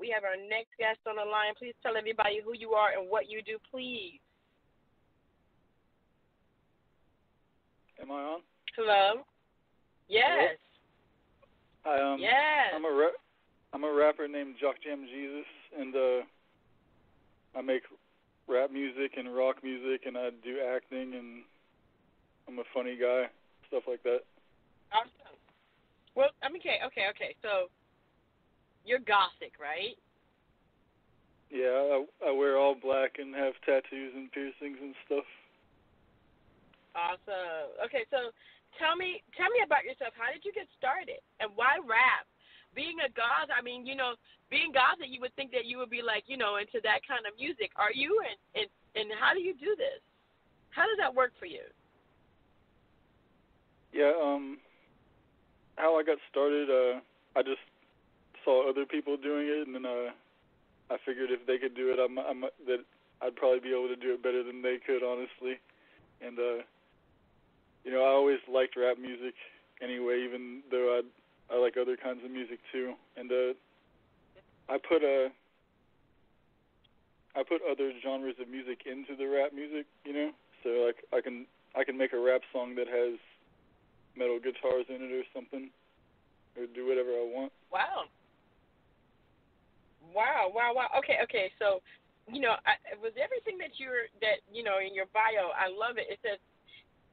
We have our next guest on the line. Please tell everybody who you are and what you do, please. Am I on? Hello? Yes. Hello? Hi, yes. I'm a rapper named Jock Jam Jesus, and I make rap music and rock music, and I do acting, and I'm a funny guy, stuff like that. Awesome. Well, okay. So, you're gothic, right? Yeah, I wear all black and have tattoos and piercings and stuff. Awesome. Okay, so tell me about yourself. How did you get started, and why rap? Being a goth, I mean, being gothic, you would think that you would be like, into that kind of music. Are you? And how do you do this? How does that work for you? Yeah, how I got started, I just saw other people doing it, and then I figured if they could do it, that I'd probably be able to do it better than they could, honestly. And I always liked rap music anyway, even though I like other kinds of music too. And I put other genres of music into the rap music, So like I can make a rap song that has metal guitars in it or something, or do whatever I want. Wow. Okay. So, it was everything that in your bio. I love it. It says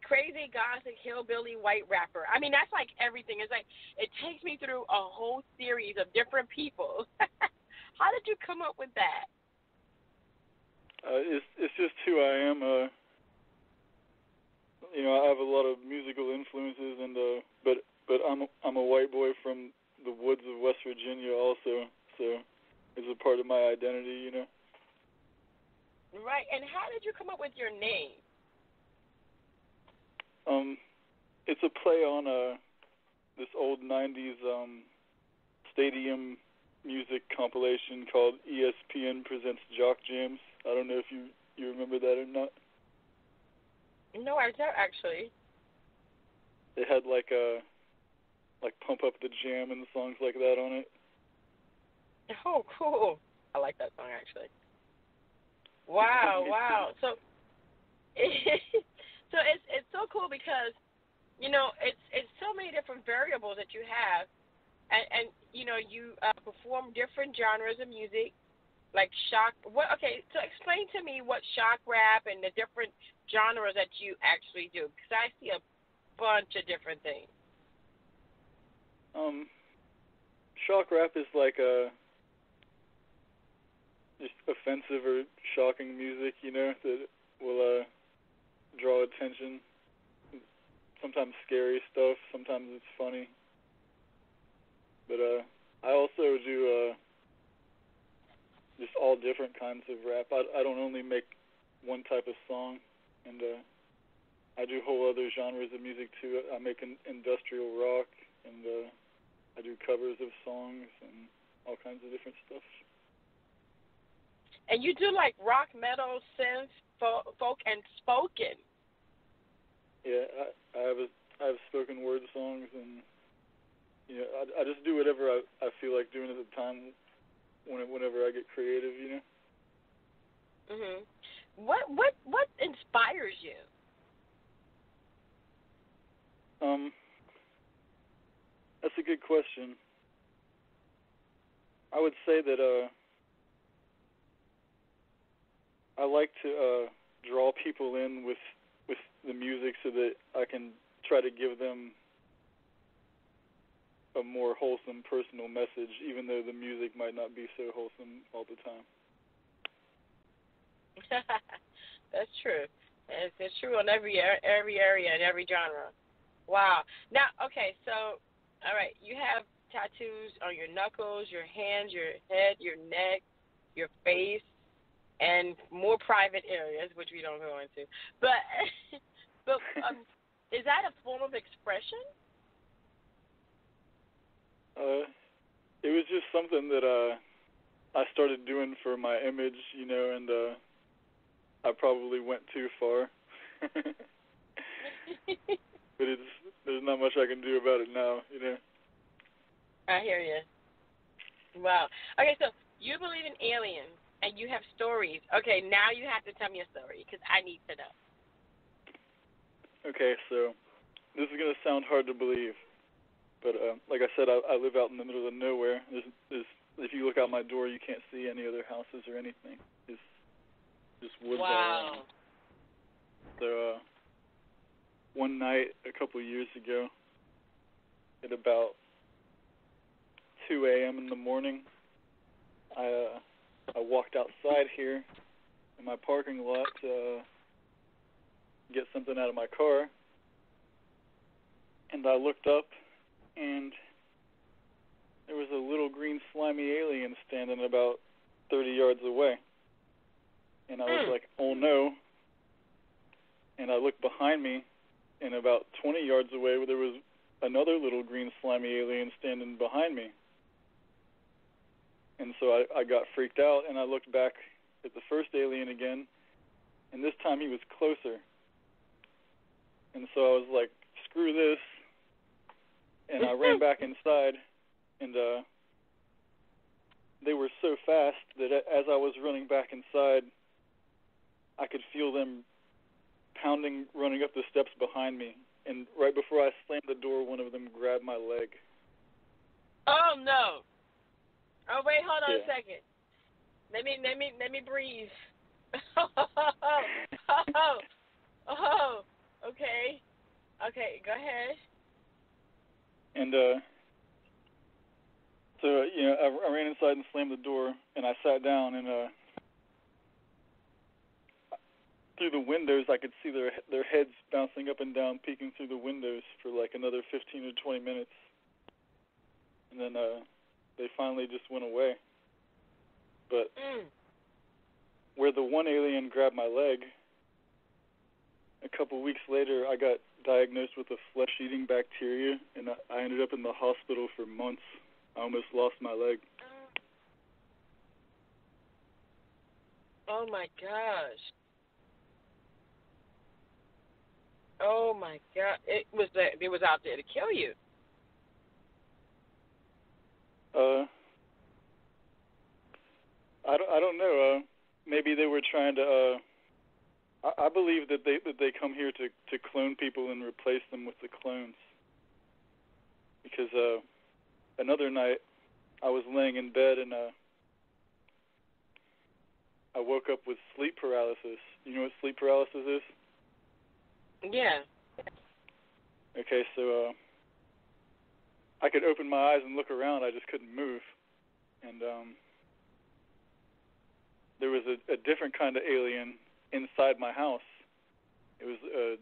crazy gothic hillbilly white rapper. I mean, that's like everything. It's like it takes me through a whole series of different people. How did you come up with that? It's just who I am. I have a lot of musical influences, and but I'm a white boy from the woods of West Virginia also, so it's a part of my identity, Right. And how did you come up with your name? It's a play on this old '90s stadium music compilation called ESPN Presents Jock Jams. I don't know if you remember that or not. No, I don't actually. It had like Pump Up the Jam and songs like that on it. Oh, cool. I like that song actually. Wow. So so it's so cool because it's so many different variables that you have, and you perform different genres of music, like shock. So explain to me what shock rap and the different genres that you actually do, because I see a bunch of different things. Shock rap is like just offensive or shocking music, that will draw attention. Sometimes scary stuff, sometimes it's funny. But I also do just all different kinds of rap. I don't only make one type of song, and I do whole other genres of music too. I make industrial rock, and I do covers of songs and all kinds of different stuff. And you do like rock, metal, synth, folk, and spoken. Yeah, I have spoken word songs, and I just do whatever I feel like doing at the time, whenever I get creative, Mhm. What inspires you? That's a good question. I would say that I like to draw people in with the music so that I can try to give them a more wholesome personal message, even though the music might not be so wholesome all the time. That's true. It's true on every area and every genre. Wow. Now, okay, so, all right, you have tattoos on your knuckles, your hands, your head, your neck, your face, and more private areas, which we don't go into. But is that a form of expression? It was just something that I started doing for my image, and I probably went too far. But there's not much I can do about it now, I hear you. Wow. Okay, so You believe in aliens, and you have stories. Okay, now you have to tell me a story, because I need to know. Okay, so this is going to sound hard to believe, but like I said, I live out in the middle of nowhere. There's, if you look out my door, you can't see any other houses or anything. It's just woods all around. So one night a couple of years ago, at about 2 a.m. in the morning, I walked outside here in my parking lot to get something out of my car, and I looked up, and there was a little green slimy alien standing about 30 yards away. And I was like, oh no. And I looked behind me, and about 20 yards away there was another little green slimy alien standing behind me. And so I got freaked out, and I looked back at the first alien again, and this time he was closer. And so I was like, screw this. And I ran back inside, and they were so fast that as I was running back inside, I could feel them pounding, running up the steps behind me. And right before I slammed the door, one of them grabbed my leg. Oh no! Oh wait, hold on a second. Let me breathe. Okay. Okay, go ahead. And so I ran inside and slammed the door, and I sat down, and through the windows I could see their heads bouncing up and down, peeking through the windows for like another 15 to 20 minutes, and then they finally just went away. But where the one alien grabbed my leg, a couple weeks later I got diagnosed with a flesh-eating bacteria, and I ended up in the hospital for months. I almost lost my leg. Oh my gosh. Oh my God! It was out there to kill you. I don't know. Maybe they were trying to. I believe that they come here to clone people and replace them with the clones. Because another night I was laying in bed, and I woke up with sleep paralysis. You know what sleep paralysis is? Yeah. Okay, so I could open my eyes and look around. I just couldn't move. And there was a different kind of alien inside my house. It was a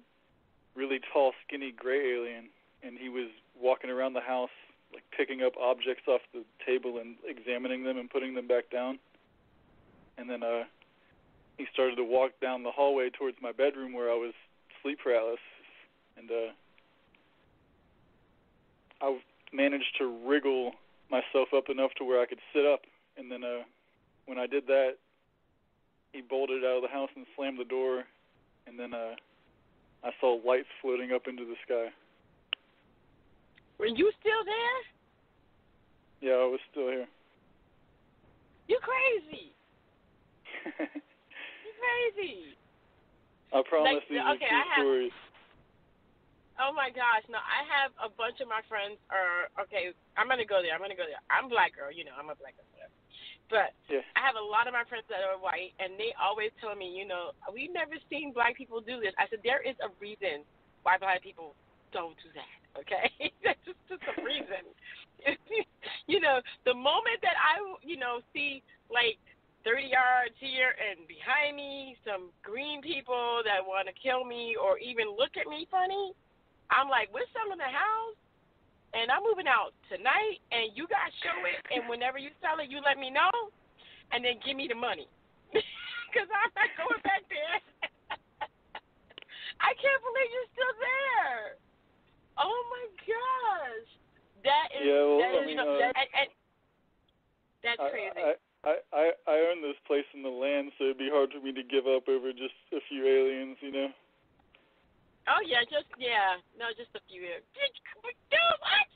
really tall, skinny gray alien, and he was walking around the house, like picking up objects off the table and examining them and putting them back down. And then he started to walk down the hallway towards my bedroom where I was sleep paralysis, and I managed to wriggle myself up enough to where I could sit up, and then when I did that, he bolted out of the house and slammed the door, and then I saw lights floating up into the sky. Were you still there? Yeah, I was still here. You crazy. You crazy. I promise these are true stories. Oh my gosh, no, I have a bunch of my friends okay, I'm going to go there. I'm a black girl, I'm a black girl. But yeah. I have a lot of my friends that are white, and they always tell me, we've never seen black people do this. I said, there is a reason why black people don't do that, okay? That's just a reason. The moment that I, see, like, 30 yards here and behind me, some green people that want to kill me or even look at me funny, I'm like, we're selling the house, and I'm moving out tonight, and you guys show it, and whenever you sell it, you let me know, and then give me the money, because I'm not going back there. I can't believe you're still there. Oh, my gosh. That's crazy. I own this place in the land, so it'd be hard for me to give up over just a few aliens, Oh, yeah, just a few. Dude, what?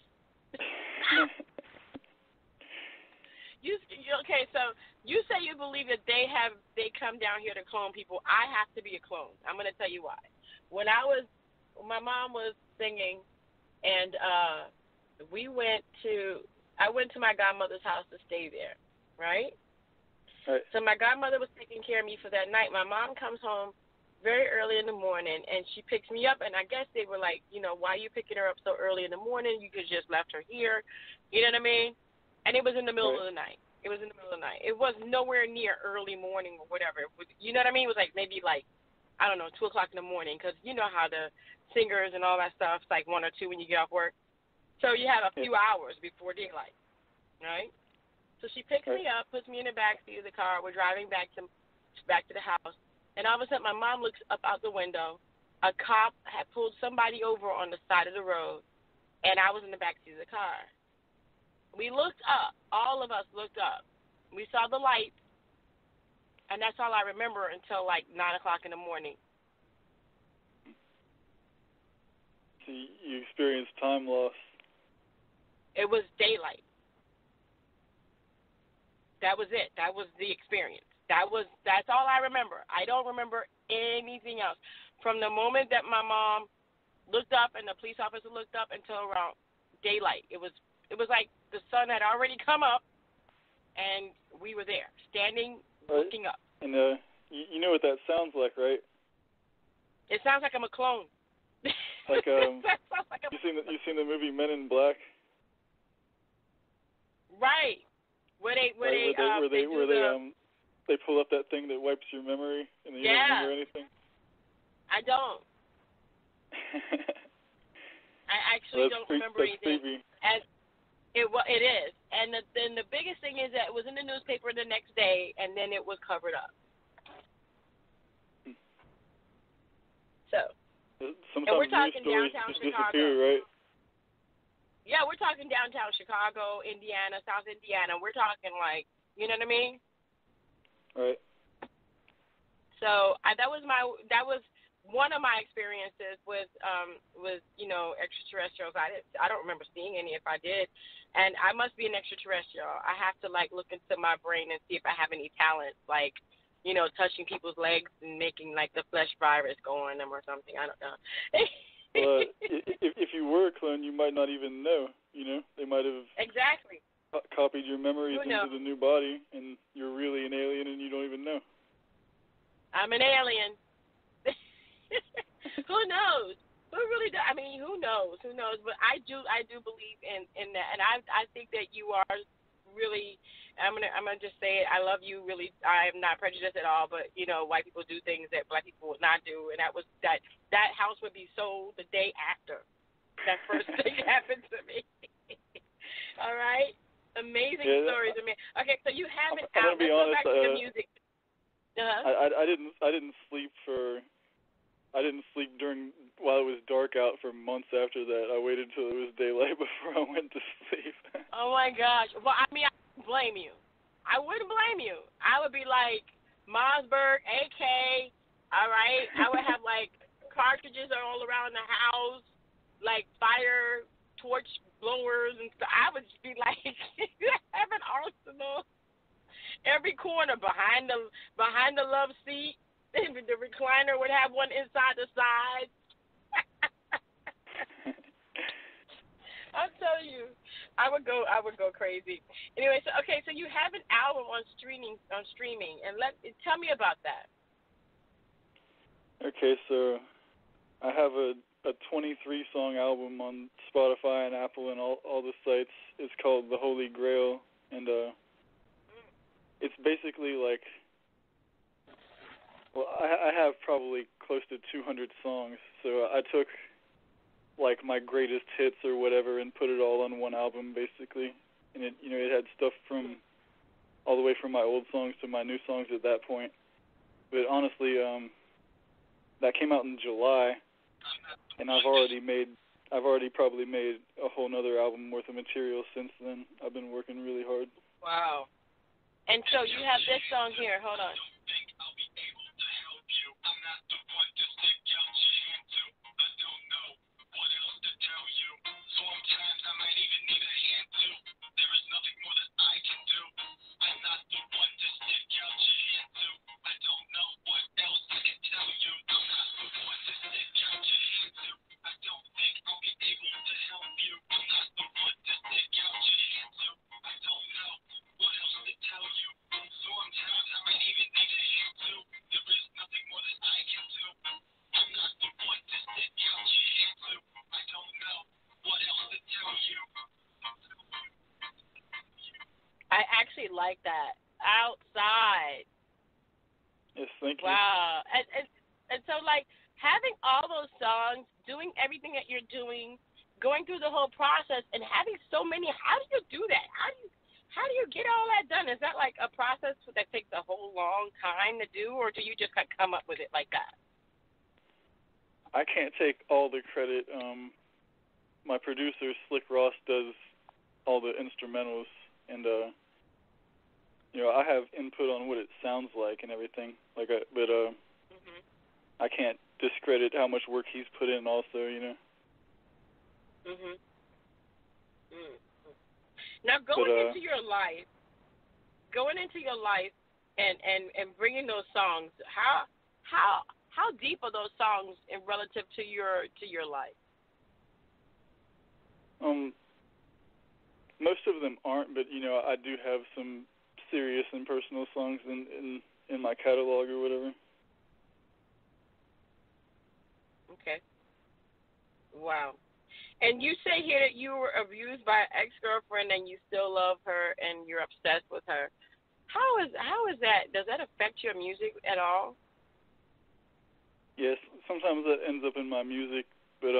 Okay? So you say you believe that they come down here to clone people. I have to be a clone. I'm gonna tell you why. My mom was singing, and I went to my godmother's house to stay there, right? Right. So my godmother was taking care of me for that night. My mom comes home very early in the morning, and she picks me up, and I guess they were like, why are you picking her up so early in the morning? You could just left her here. You know what I mean? And it was in the middle of the night. It was in the middle of the night. It was nowhere near early morning or whatever. It was, you know what I mean? It was like maybe I don't know, 2 o'clock in the morning, because you know how the singers and all that stuff, it's like 1 or 2 when you get off work. So you have a few hours before daylight, right? So she picks me up, puts me in the back seat of the car. We're driving back to the house, and all of a sudden my mom looks up out the window. A cop had pulled somebody over on the side of the road, and I was in the back seat of the car. We looked up. All of us looked up. We saw the lights, and that's all I remember until like 9 o'clock in the morning. So you experienced time loss. It was daylight. That was it. That was the experience. That's all I remember. I don't remember anything else. From the moment that my mom looked up and the police officer looked up until around daylight. It was like the sun had already come up and we were there, standing, looking up. And you know what that sounds like, right? It sounds like I'm a clone. Like you seen the movie Men in Black? Right. Where they pull up that thing that wipes your memory and you don't remember anything? I don't. I actually don't remember anything. Creepy. And it is. And then the biggest thing is that it was in the newspaper the next day, and then it was covered up. So. Sometimes we're talking news stories downtown just Chicago. disappear, right? Yeah, we're talking downtown Chicago, Indiana, South Indiana. We're talking like, you know what I mean? Right. So that was one of my experiences with extraterrestrials. I don't remember seeing any. If I did, and I must be an extraterrestrial. I have to look into my brain and see if I have any talent, touching people's legs and making the flesh virus go on them or something. I don't know. If you were a clone, you might not even know. They might have exactly copied your memories into the new body, and you're really an alien, and you don't even know. I'm an alien. Who knows? Who really does? I mean, who knows? Who knows? But I do believe in that, and I think that you are really. I'm gonna just say it. I love you. Really, I am not prejudiced at all. But white people do things that black people would not do, and that house would be sold the day after that first thing happened to me. All right, amazing stories. Okay, so you have it out. I'm gonna be honest. Let's go back to the music. I didn't sleep while it was dark out for months after that. I waited till it was daylight before I went to sleep. Oh my gosh. Well, I mean, I wouldn't blame you. I wouldn't blame you. I would be like Mossberg, AK, all right? I would have cartridges all around the house, fire torch blowers and stuff. I would just be like, you have an arsenal. Every corner behind the love seat. The recliner would have one inside the side. I'll tell you, I would go crazy. Anyway, so you have an album on streaming, and tell me about that. Okay, so I have a 23-song album on Spotify and Apple and all the sites. It's called The Holy Grail, and it's basically I have probably close to 200 songs, so I took my greatest hits or whatever and put it all on one album basically, and it had stuff from all the way from my old songs to my new songs at that point. But honestly, that came out in July, and I've already probably made a whole nother album worth of material since then. I've been working really hard. Wow. And so you have this song here. Hold on. outside. Yes, thank you. Wow. And so like having all those songs, doing everything that you're doing, going through the whole process and having so many, how do you do that? How do you get all that done? Is that like a process that takes a whole long time to do, or do you just like come up with it like that? I can't take all the credit. My producer Slick Ross does all the instrumentals, and I have input on what it sounds like and everything. I can't discredit how much work he's put in. Also, Mhm. Mm. Now going into your life, and bringing those songs, how deep are those songs in relative to your life? Most of them aren't, but I do have some serious and personal songs in my catalog or whatever. Okay. Wow. And you say here that you were abused by an ex-girlfriend and you still love her and you're obsessed with her. How is that? Does that affect your music at all? Yes, sometimes that ends up in my music, but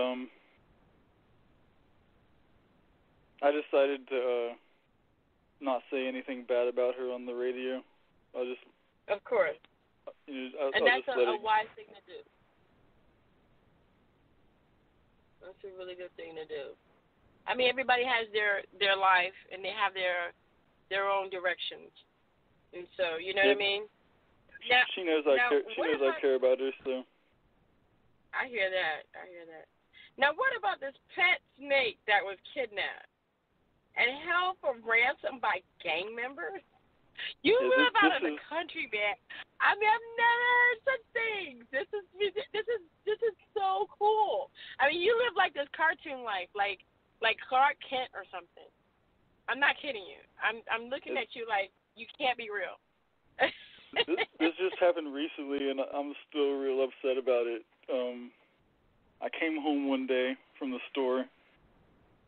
I decided to not say anything bad about her on the radio. I'll just, of course. I'll that's just a wise thing to do. That's a really good thing to do. I mean, everybody has their life and they have their own directions, and so you know what I mean. Now, she knows I care. She knows I care about her, so. I hear that. Now, what about this pet snake that was kidnapped and held for ransom by gang members? You live out in the country, man. I mean, I've never heard such things. This is so cool. I mean, you live like this cartoon life, like Clark Kent or something. I'm not kidding you. I'm looking at you like you can't be real. This just happened recently, and I'm still real upset about it. I came home one day from the store,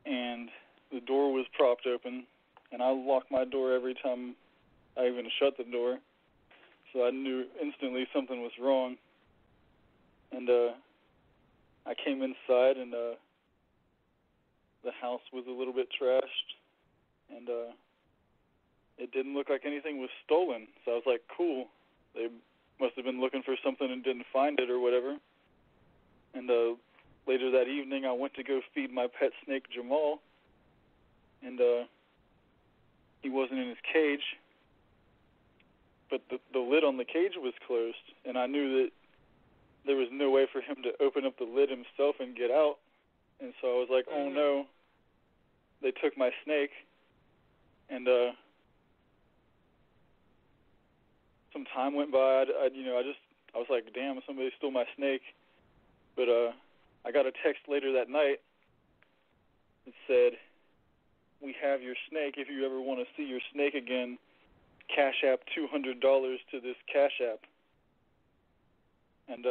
and the door was propped open, and I lock my door every time I even shut the door, so I knew instantly something was wrong. And I came inside, and the house was a little bit trashed, and it didn't look like anything was stolen. So I was like, cool. They must have been looking for something and didn't find it or whatever. And later that evening, I went to go feed my pet snake, Jamal, and he wasn't in his cage, but the lid on the cage was closed, and I knew that there was no way for him to open up the lid himself and get out. And so I was like, oh no, they took my snake. And some time went by. I was like, damn, somebody stole my snake. But I got a text later that night that said, we have your snake. If you ever want to see your snake again, Cash App $200 to this Cash App. And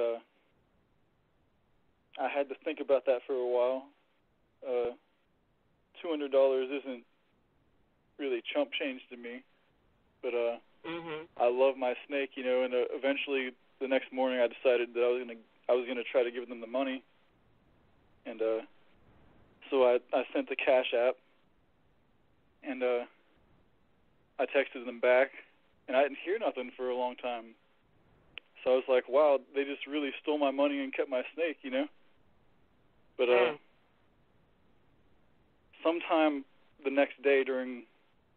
I had to think about that for a while. $200 isn't really chump change to me, but I love my snake, and eventually the next morning I decided that I was gonna try to give them the money, and so I sent the Cash App, and I texted them back, and I didn't hear nothing for a long time. So I was like, wow, they just really stole my money and kept my snake, But sometime the next day during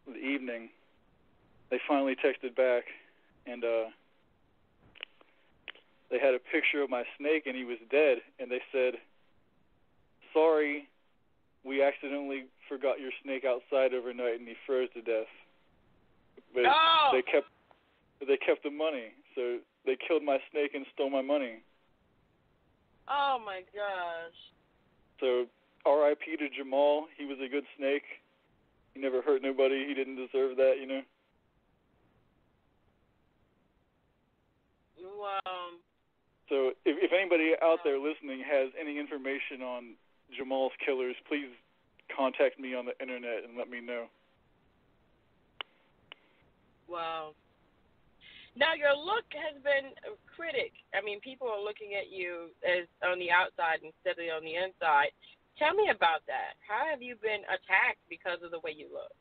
the evening, they finally texted back, and they had a picture of my snake, and he was dead, and they said, sorry, we accidentally forgot your snake outside overnight, and he froze to death. But they kept the money, so they killed my snake and stole my money. Oh my gosh. So R.I.P. to Jamal. He was a good snake. He never hurt nobody. He didn't deserve that, Wow. So if anybody out there listening has any information on Jamal's killers, please contact me on the internet and let me know. Wow. Now your look has been a critic. I mean, people are looking at you as on the outside instead of on the inside. Tell me about that. How have you been attacked because of the way you look?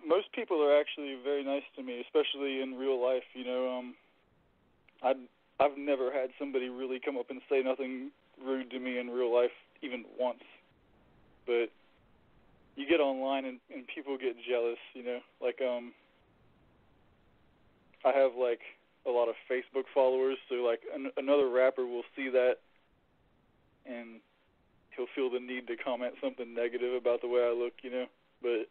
Most people are actually very nice to me, especially in real life. You know, I've never had somebody really come up and say nothing rude to me in real life even once. But you get online and people get jealous, you know. Like I have like a lot of Facebook followers, so like another rapper will see that and he'll feel the need to comment something negative about the way I look, you know. But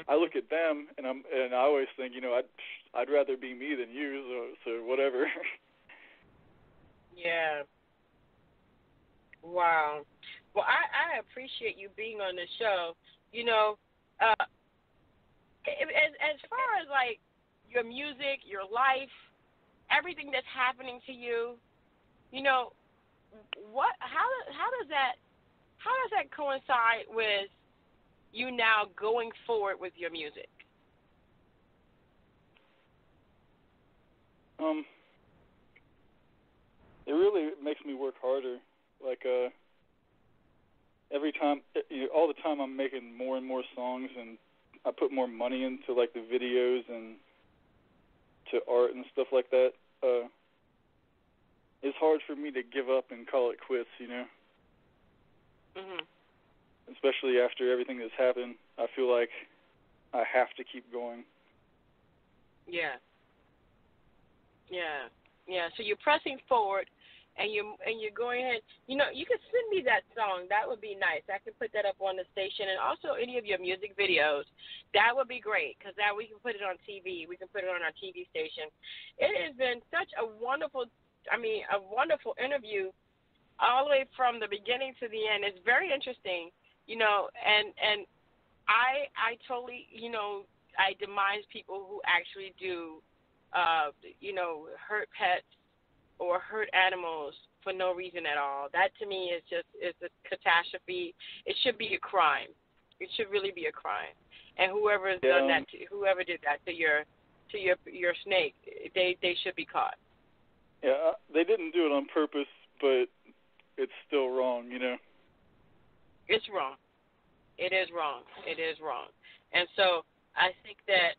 I look at them and I always think, you know, I'd rather be me than you, so whatever. Yeah. Wow. Well, I appreciate you being on the show. You know, as far as like your music, your life, everything that's happening to you, you know, how does that coincide with you now going forward with your music? It really makes me work harder. Like every time, all the time, I'm making more and more songs, and I put more money into like the videos and to art and stuff like that. It's hard for me to give up and call it quits, you know. Mhm. Especially after everything that's happened, I feel like I have to keep going. Yeah. Yeah. Yeah. So you're pressing forward, and you're going ahead. You know, you could send me that song. That would be nice. I could put that up on the station, and also any of your music videos. That would be great, because that we can put it on TV. We can put it on our TV station. It has been such a wonderful interview, all the way from the beginning to the end. It's very interesting, you know, and I totally, you know, I demise people who actually do, you know, hurt pets or hurt animals for no reason at all. That to me is a catastrophe. It should be a crime. It should really be a crime. And whoever has done that, whoever did that to your snake, they should be caught. Yeah, they didn't do it on purpose, but it's still wrong, you know. It's wrong. It is wrong. It is wrong. And so I think that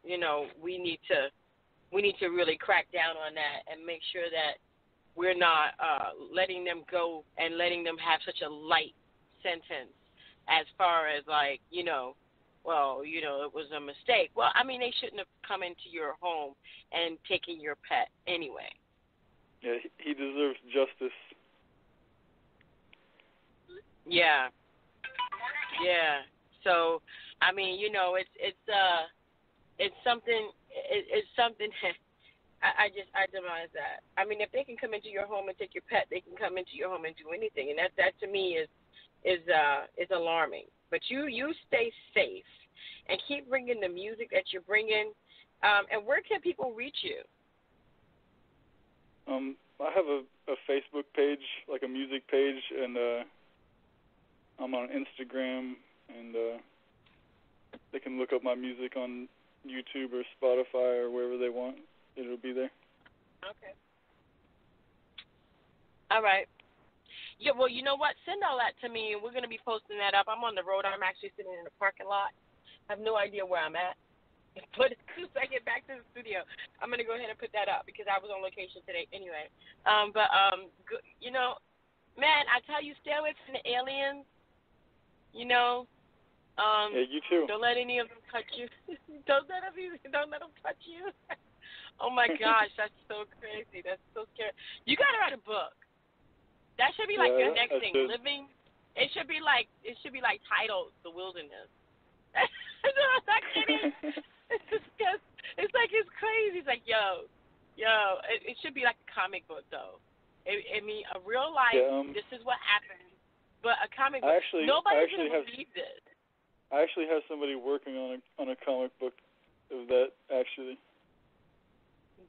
you know, we need to really crack down on that and make sure that we're not letting them go and letting them have such a light sentence as far as like, you know, well, you know, it was a mistake. Well, I mean, they shouldn't have come into your home and taken your pet anyway. Yeah, he deserves justice. Yeah. Yeah. So, I mean, you know, it's something. It's something. I demise that. I mean, if they can come into your home and take your pet, they can come into your home and do anything, and that to me is alarming. But you stay safe and keep bringing the music that you're bringing. And where can people reach you? I have a Facebook page, like a music page, and I'm on Instagram, and they can look up my music on YouTube or Spotify or wherever they want. It'll be there. Okay. All right. Yeah, well, you know what? Send all that to me, and we're going to be posting that up. I'm on the road. I'm actually sitting in the parking lot. I have no idea where I'm at. But as soon as I get back to the studio, I'm going to go ahead and put that up because I was on location today anyway. You know, man, I tell you, stay away from the aliens. You know. Yeah, you too. Don't let any of them touch you. Don't let them touch you. Oh my gosh, that's so crazy. That's so scary. You got to write a book. That should be like your next thing. Living. It should be like titled The Wilderness. I'm not kidding. It's like it's crazy. It's like yo. It should be like a comic book though. I mean, a real life. This is what happened. But a comic book. Nobody's gonna believe this. I actually have somebody working on a comic book of that, actually.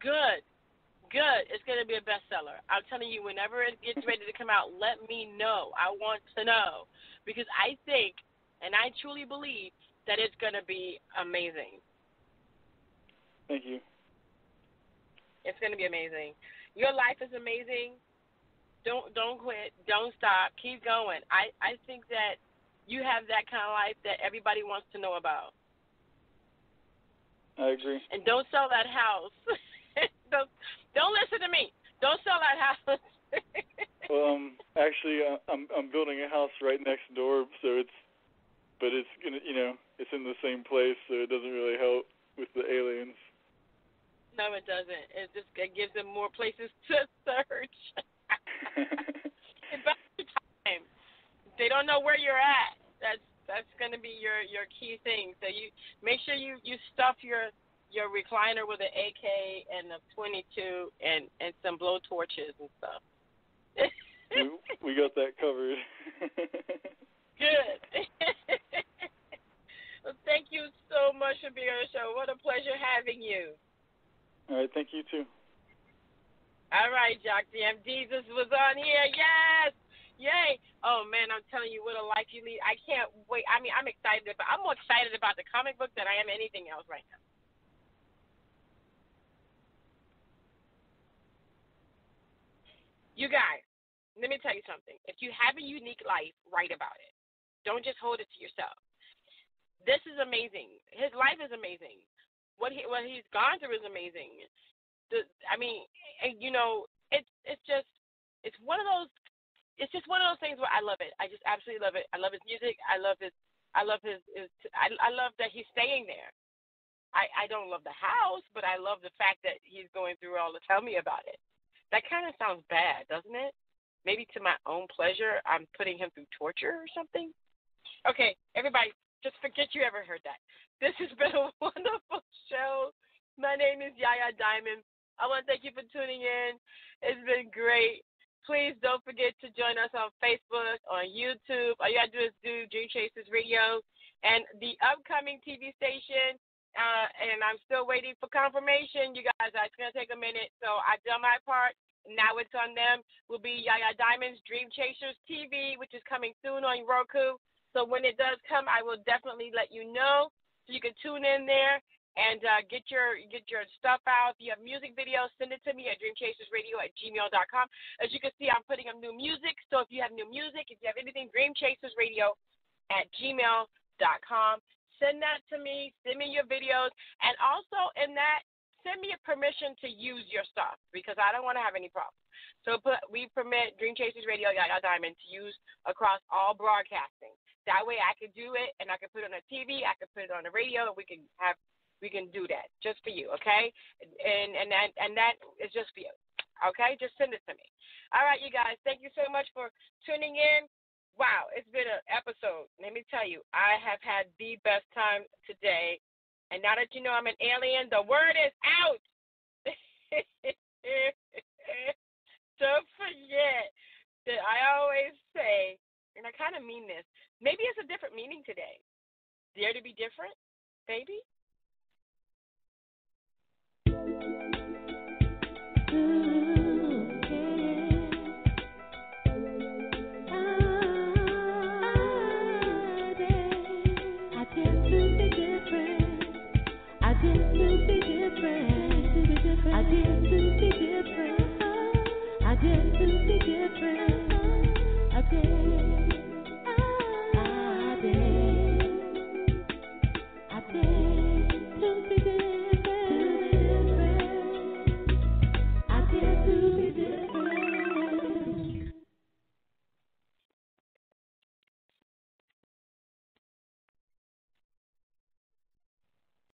Good. It's going to be a bestseller. I'm telling you, whenever it gets ready to come out, let me know. I want to know. Because I think, And I truly believe that it's going to be amazing. Thank you. It's going to be amazing. Your life is amazing. Don't quit. Don't stop. Keep going. I think that you have that kind of life that everybody wants to know about. I agree. And don't sell that house. don't listen to me. Don't sell that house. Well, actually, I'm building a house right next door, so it's gonna, it's in the same place, so it doesn't really help with the aliens. No, it doesn't. It gives them more places to search. It's about time. They don't know where you're at. That's going to be your key thing. So you make sure you stuff your recliner with an AK and a 22 and some blow torches and stuff. we got that covered. Good. Well, thank you so much for being on the show. What a pleasure having you. All right, thank you too. All right, Jock Jam Jesus was on here. Yes. Yay. Oh, man, I'm telling you, what a life you lead. I can't wait. I mean, I'm more excited about the comic book than I am anything else right now. You guys, let me tell you something. If you have a unique life, write about it. Don't just hold it to yourself. This is amazing. His life is amazing. What he's gone through is amazing. It's one of those. It's just one of those things where I love it. I just absolutely love it. I love his music. I love I love that he's staying there. I don't love the house, but I love the fact that he's going through all to tell me about it. That kind of sounds bad, doesn't it? Maybe to my own pleasure, I'm putting him through torture or something. Okay, everybody, just forget you ever heard that. This has been a wonderful show. My name is YaYa Diamond. I want to thank you for tuning in. It's been great. Please don't forget to join us on Facebook, on YouTube. All you got to do is do Dream Chasers Radio and the upcoming TV station. And I'm still waiting for confirmation. You guys, it's going to take a minute. So I've done my part. Now it's on them. Will be YaYa Diamond's Dream Chasers TV, which is coming soon on Roku. So when it does come, I will definitely let you know. So you can tune in there and get your stuff out. If you have music videos, send it to me at dreamchasersradio@gmail.com. As you can see, I'm putting up new music. So if you have new music, if you have anything, dreamchasersradio@gmail.com. Send that to me. Send me your videos. And also in that, send me a permission to use your stuff because I don't want to have any problems. So we permit Dream Chasers Radio, YaYa Diamond, to use across all broadcasting. That way I could do it, and I could put it on the TV, I could put it on the radio, and we can do that just for you, okay? And that is just for you, okay? Just send it to me. All right, you guys, thank you so much for tuning in. Wow, it's been an episode. Let me tell you, I have had the best time today. And now that you know I'm an alien, the word is out. Don't forget that I always say, and I kind of mean this, maybe it's a different meaning today. Dare to be different, baby? I dare to be different.